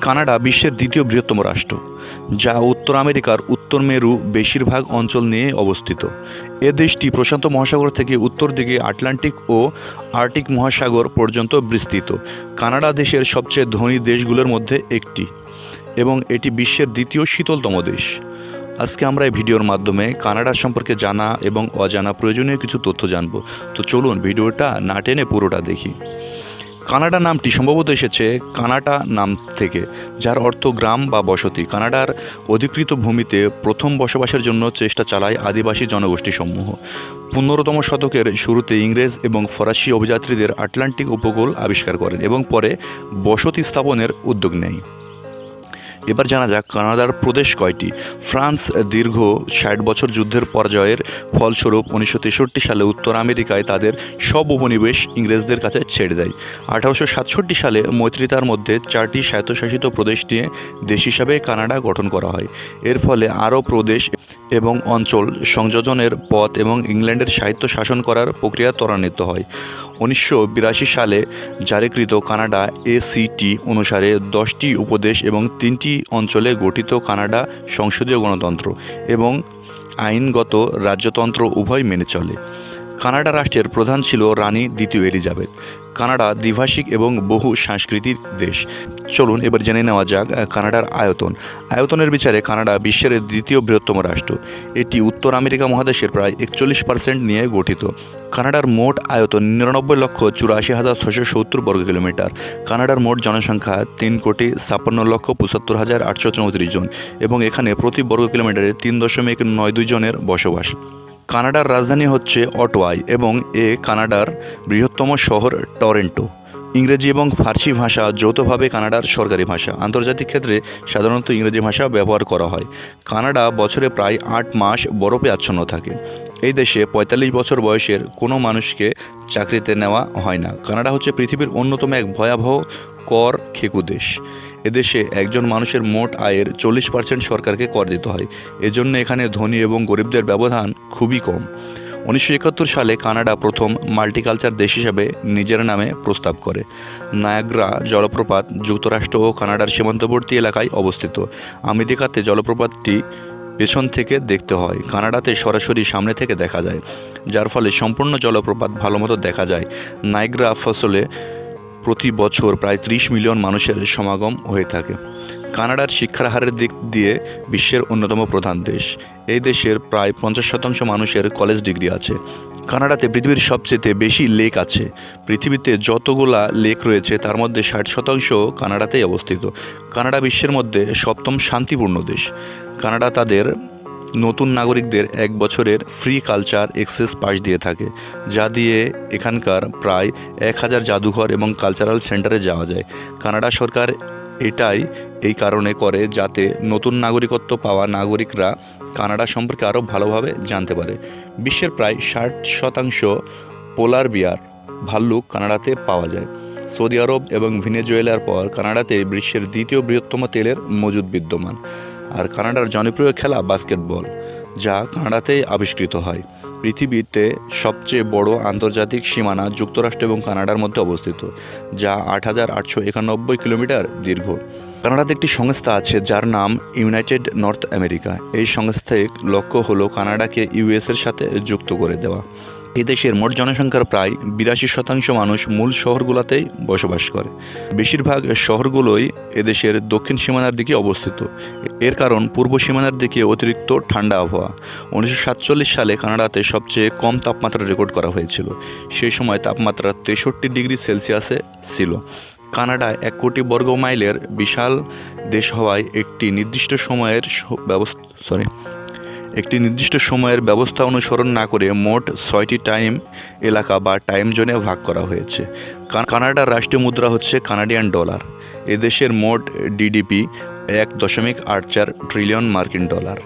Canada বিশ্বের দ্বিতীয় বৃহত্তম রাষ্ট্র, যা উত্তর আমেরিকার উত্তর মেরু বেশিরভাগ অঞ্চল নিয়ে অবস্থিত। এ দেশটি প্রশান্ত মহাসাগর থেকে উত্তর দিকে আটলান্টিক ও আর্কটিক মহাসাগর পর্যন্ত বিস্তৃত। কানাডা দেশের সবচেয়ে ধনী দেশগুলোর মধ্যে একটি এবং এটি বিশ্বের দ্বিতীয় শীতলতম দেশ। আজকে আমরা এই ভিডিওর মাধ্যমে কানাডা সম্পর্কে জানা এবং অজানা প্রয়োজনীয় কিছু তথ্য জানব। তো চলুন ভিডিওটা না টেনে পুরোটা দেখি। কানাডা নামটি সম্ভবত এসেছে কানাটা নাম থেকে, যার অর্থ গ্রাম বা বসতি। কানাডার অধিকৃত ভূমিতে প্রথম বসবাসের জন্য চেষ্টা চালায় আদিবাসী জনগোষ্ঠীসমূহ। 15তম শতকের শুরুতে ইংরেজ এবং ফরাসি অভিযাত্রীদের আটলান্টিক উপকূল আবিষ্কার করেন এবং পরে বসতি স্থাপনের উদ্যোগ নেয়। এবার জানা যাক কানাডার প্রদেশ কয়টি। ফ্রান্স দীর্ঘ 60 বছর যুদ্ধের পরাজয়ের ফলস্বরূপ 1963 সালে উত্তর আমেরিকায় তাদের সব উপনিবেশ ইংরেজদের কাছে ছেড়ে দেয়। 1867 সালে মৈত্রিতার মধ্যে 4টি স্বায়ত্তশাসিত প্রদেশ নিয়ে দেশ হিসাবে কানাডা গঠন করা হয়। এর ফলে আরও প্রদেশ এবং অঞ্চল সংযোজনের পথ এবং ইংল্যান্ডের সাহিত্য শাসন করার প্রক্রিয়া ত্বরান্বিত হয়। 1982 সালে জারিকৃত কানাডা ACT অনুসারে 10টি উপদেশ এবং 3টি অঞ্চলে গঠিত কানাডা সংসদীয় গণতন্ত্র এবং আইনগত রাজ্যতন্ত্র উভয় মেনে চলে। কানাডা রাষ্ট্রের প্রধান ছিল রানী দ্বিতীয় এলিজাবেথ। কানাডা দ্বিভাষিক এবং বহু সাংস্কৃতিক দেশ। চলুন এবার জেনে নেওয়া যাক কানাডার আয়তন। আয়তনের বিচারে কানাডা বিশ্বের দ্বিতীয় বৃহত্তম রাষ্ট্র। এটি উত্তর আমেরিকা মহাদেশের প্রায় 41% নিয়ে গঠিত। কানাডার মোট আয়তন 99,84,670 বর্গ কিলোমিটার। কানাডার মোট জনসংখ্যা 3,56,75,834 জন এবং এখানে প্রতি বর্গ কিলোমিটারে 3.92 জনের বসবাস। কানাডার রাজধানী হচ্ছে অটোয়াই এবং কানাডার বৃহত্তম শহর টরন্টো। ইংরেজি এবং ফার্সি ভাষা যৌথভাবে কানাডার সরকারি ভাষা। আন্তর্জাতিক ক্ষেত্রে সাধারণত ইংরেজি ভাষা ব্যবহার করা হয়। কানাডা বছরে প্রায় 8 মাস বরফে আচ্ছন্ন থাকে। এই দেশে 45 বছর বয়সের কোনো মানুষকে চাকরিতে নেওয়া হয় না। কানাডা হচ্ছে পৃথিবীর অন্যতম এক ভয়াবহ কর খেকু দেশ। এদেশে একজন মানুষের মোট আয়ের 40% সরকারকে কর দিতে হয়। এজন্য এখানে ধনী এবং গরিবদের ব্যবধান খুবই কম। 1971 সালে কানাডা প্রথম মাল্টিকালচার দেশ হিসাবে নিজের নামে প্রস্তাব করে। নায়াগ্রা জলপ্রপাত যুক্তরাষ্ট্র ও কানাডার সীমান্তবর্তী এলাকায় অবস্থিত। আমেরিকাতে জলপ্রপাতটি পেছন থেকে দেখতে হয়, কানাডাতে সরাসরি সামনে থেকে দেখা যায়, যার ফলে সম্পূর্ণ জলপ্রপাত ভালোমতো দেখা যায়। নায়াগ্রা ফসলে প্রতি বছর প্রায় 30 মিলিয়ন মানুষের সমাগম হয়ে থাকে। কানাডার শিক্ষার হারের দিক দিয়ে বিশ্বের অন্যতম প্রধান দেশ। এই দেশের প্রায় 50% মানুষের কলেজ ডিগ্রি আছে। কানাডাতে পৃথিবীর সবচেয়ে বেশি লেক আছে। পৃথিবীতে যতগুলা লেক রয়েছে তার মধ্যে 60% কানাডাতেই অবস্থিত। কানাডা বিশ্বের মধ্যে 7ম শান্তিপূর্ণ দেশ। কানাডা তাদের নতুন নাগরিকদের 1 বছরের ফ্রি কালচার এক্সেস পাস দিয়ে থাকে, যা দিয়ে এখানকার প্রায় 1000 জাদুঘর এবং কালচারাল সেন্টারে যাওয়া যায়। কানাডা সরকার এটাই এই কারণে করে যাতে নতুন নাগরিকত্ব পাওয়া নাগরিকরা কানাডা সম্পর্কে আরও ভালোভাবে জানতে পারে। বিশ্বের প্রায় 60% পোলার বিয়ার ভাল্লুক কানাডাতে পাওয়া যায়। সৌদি আরব এবং ভেনেজুয়েলার পর কানাডাতে বিশ্বের দ্বিতীয় বৃহত্তম তেলের মজুদ বিদ্যমান। আর কানাডার জনপ্রিয় খেলা বাস্কেটবল, যা কানাডাতেই আবিষ্কৃত হয়। পৃথিবীতে সবচেয়ে বড় আন্তর্জাতিক সীমানা যুক্তরাষ্ট্র এবং কানাডার মধ্যে অবস্থিত, যা 8,891 কিলোমিটার দীর্ঘ। কানাডাতে একটি সংস্থা আছে যার নাম ইউনাইটেড নর্থ আমেরিকা। এই সংস্থার লক্ষ্য হলো কানাডাকে ইউএসের সাথে যুক্ত করে দেওয়া। এই দেশের মোট জনসংখ্যার প্রায় 82% মানুষ মূল শহরগুলোতেই বসবাস করে। বেশিরভাগ শহরগুলোই এদেশের দক্ষিণ সীমানার দিকে অবস্থিত। এর কারণ পূর্ব সীমানার দিকে অতিরিক্ত ঠান্ডা আবহাওয়া। 1947 সালে কানাডাতে সবচেয়ে কম তাপমাত্রা রেকর্ড করা হয়েছিল। সেই সময় তাপমাত্রা 63 ডিগ্রি সেলসিয়াসে ছিল। কানাডা 1 কোটি বর্গ মাইলের বিশাল দেশ হওয়ায় একটি নির্দিষ্ট সময়ের ব্যবস্থা অনুসরণ না করে মোট 6টি টাইম এলাকা বা টাইম জোনে ভাগ করা হয়েছে। কানাডার রাষ্ট্রীয় মুদ্রা হচ্ছে কানাডিয়ান ডলার। এদেশের মোট GDP 1.84 ট্রিলিয়ন মার্কিন ডলার।